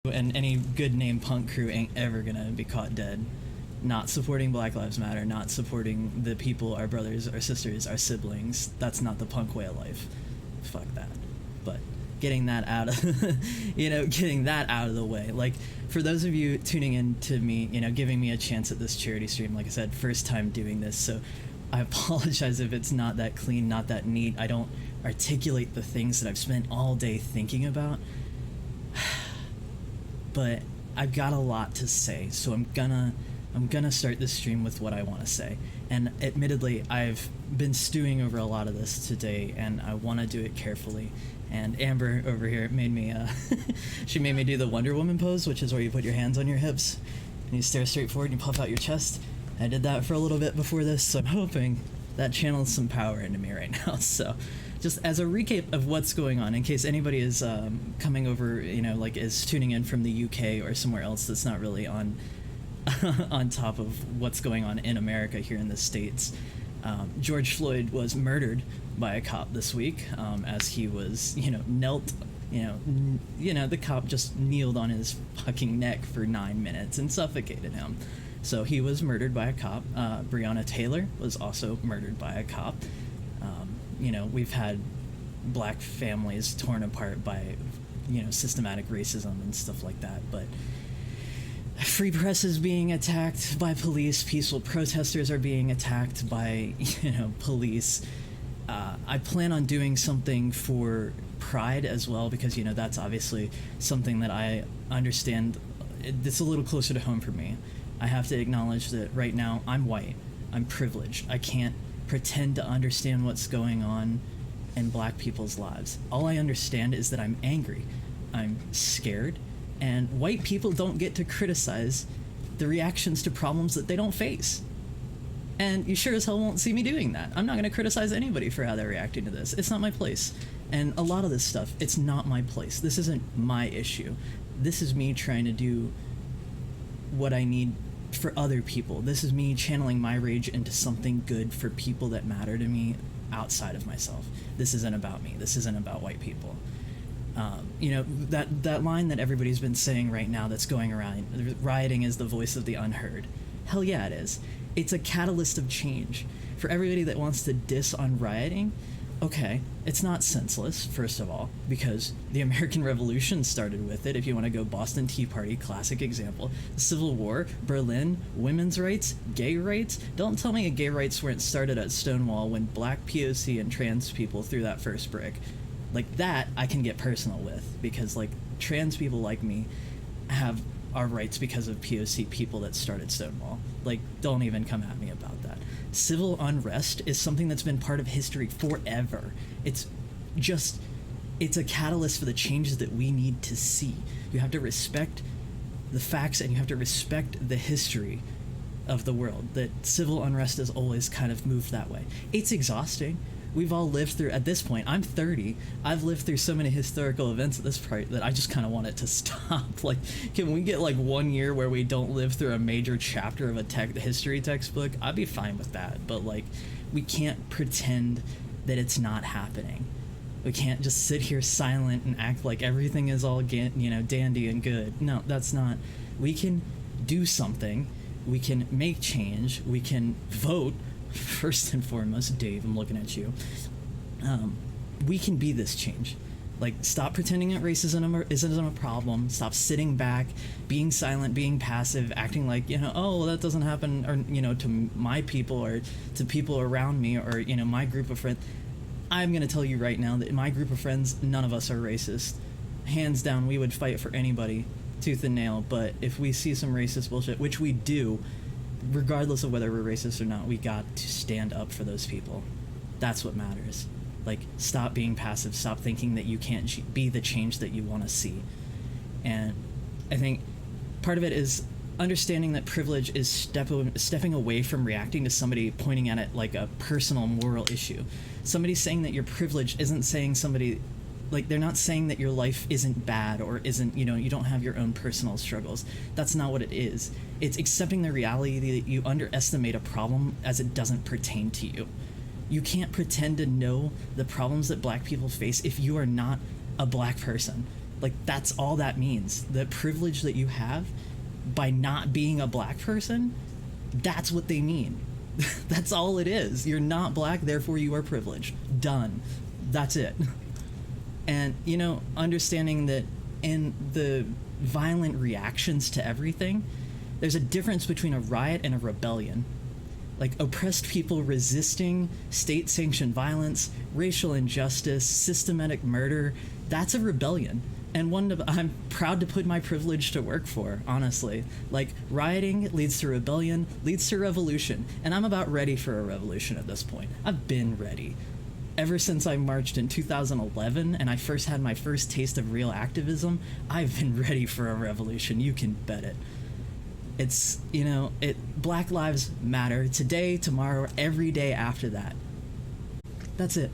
And any good name punk crew ain't ever gonna be caught dead not supporting Black Lives Matter, not supporting the people, our brothers, our sisters, our siblings. That's not the punk way of life. Fuck that. But getting that out of getting that out of the way, like, for those of you tuning in to me, giving me a chance at this charity stream, like I said, first time doing this, so I apologize if it's not that clean, not that neat. I don't articulate the things that I've spent all day thinking about. But I've got a lot to say, so I'm gonna start this stream with what I want to say. And admittedly, I've been stewing over a lot of this today, and I want to do it carefully. And Amber over here made me she made me do the Wonder Woman pose, which is where you put your hands on your hips and you stare straight forward and you puff out your chest. I did that for a little bit before this, so I'm hoping that channels some power into me right now. So just as a recap of what's going on, in case anybody is coming over, is tuning in from the UK or somewhere else that's not really on on top of what's going on in America here in the States. George Floyd was murdered by a cop this week, as he was, knelt, the cop just kneeled on his fucking neck for 9 minutes and suffocated him. So he was murdered by a cop. Breonna Taylor was also murdered by a cop. We've had black families torn apart by, systematic racism and stuff like that, but free press is being attacked by police, peaceful protesters are being attacked by, police. I plan on doing something for Pride as well, because, that's obviously something that I understand. It's a little closer to home for me. I have to acknowledge that right now I'm white. I'm privileged. I can't pretend to understand what's going on in black people's lives. All I understand is that I'm angry. I'm scared. And white people don't get to criticize the reactions to problems that they don't face. And you sure as hell won't see me doing that. I'm not going to criticize anybody for how they're reacting to this. It's not my place. And a lot of this stuff, it's not my place. This isn't my issue. This is me trying to do what I need for other people. This is me channeling my rage into something good for people that matter to me outside of myself. This isn't about me. This isn't about white people. That line that everybody's been saying right now that's going around, rioting is the voice of the unheard. Hell yeah, it is. It's a catalyst of change. For everybody that wants to diss on rioting, okay, it's not senseless, first of all, because the American Revolution started with it. If you want to go Boston Tea Party, classic example. The Civil War, Berlin, women's rights, gay rights. Don't tell me gay rights weren't started at Stonewall when black POC and trans people threw that first brick. Like, that I can get personal with, because, like, trans people like me have our rights because of POC people that started Stonewall. Like, don't even come at me about that. Civil unrest is something that's been part of history forever. It's a catalyst for the changes that we need to see. You have to respect the facts, and you have to respect the history of the world, that civil unrest has always kind of moved that way. It's exhausting. We've all lived through, at this point, I'm 30, I've lived through so many historical events at this point that I just kind of want it to stop. Like, can we get, like, 1 year where we don't live through a major chapter of a history textbook? I'd be fine with that, but, like, we can't pretend that it's not happening. We can't just sit here silent and act like everything is all, dandy and good. No, that's not. We can do something. We can make change. We can vote. First and foremost, Dave, I'm looking at you. We can be this change. Like, stop pretending that racism isn't a problem. Stop sitting back, being silent, being passive, acting like, oh, well, that doesn't happen, or, to my people or to people around me or, my group of friends. I'm going to tell you right now that in my group of friends, none of us are racist. Hands down, we would fight for anybody, tooth and nail. But if we see some racist bullshit, which we do, regardless of whether we're racist or not, we got to stand up for those people. That's what matters. Like, stop being passive. Stop thinking that you can't be the change that you want to see. And I think part of it is understanding that privilege is stepping away from reacting to somebody pointing at it like a personal moral issue. Somebody saying that you're privileged isn't saying somebody, like, they're not saying that your life isn't bad or isn't, you don't have your own personal struggles. That's not what it is. It's accepting the reality that you underestimate a problem as it doesn't pertain to you. You can't pretend to know the problems that black people face if you are not a black person. Like, that's all that means. The privilege that you have by not being a black person, that's what they mean. That's all it is. You're not black, therefore you are privileged. Done. That's it. And, you know, understanding that in the violent reactions to everything, there's a difference between a riot and a rebellion. Like, oppressed people resisting state-sanctioned violence, racial injustice, systematic murder, that's a rebellion. And one that I'm proud to put my privilege to work for, honestly. Like, rioting leads to rebellion, leads to revolution. And I'm about ready for a revolution at this point. I've been ready. Ever since I marched in 2011 and I first had my first taste of real activism, I've been ready for a revolution. You can bet it. It's, you know, Black Lives Matter today, tomorrow, every day after that. That's it.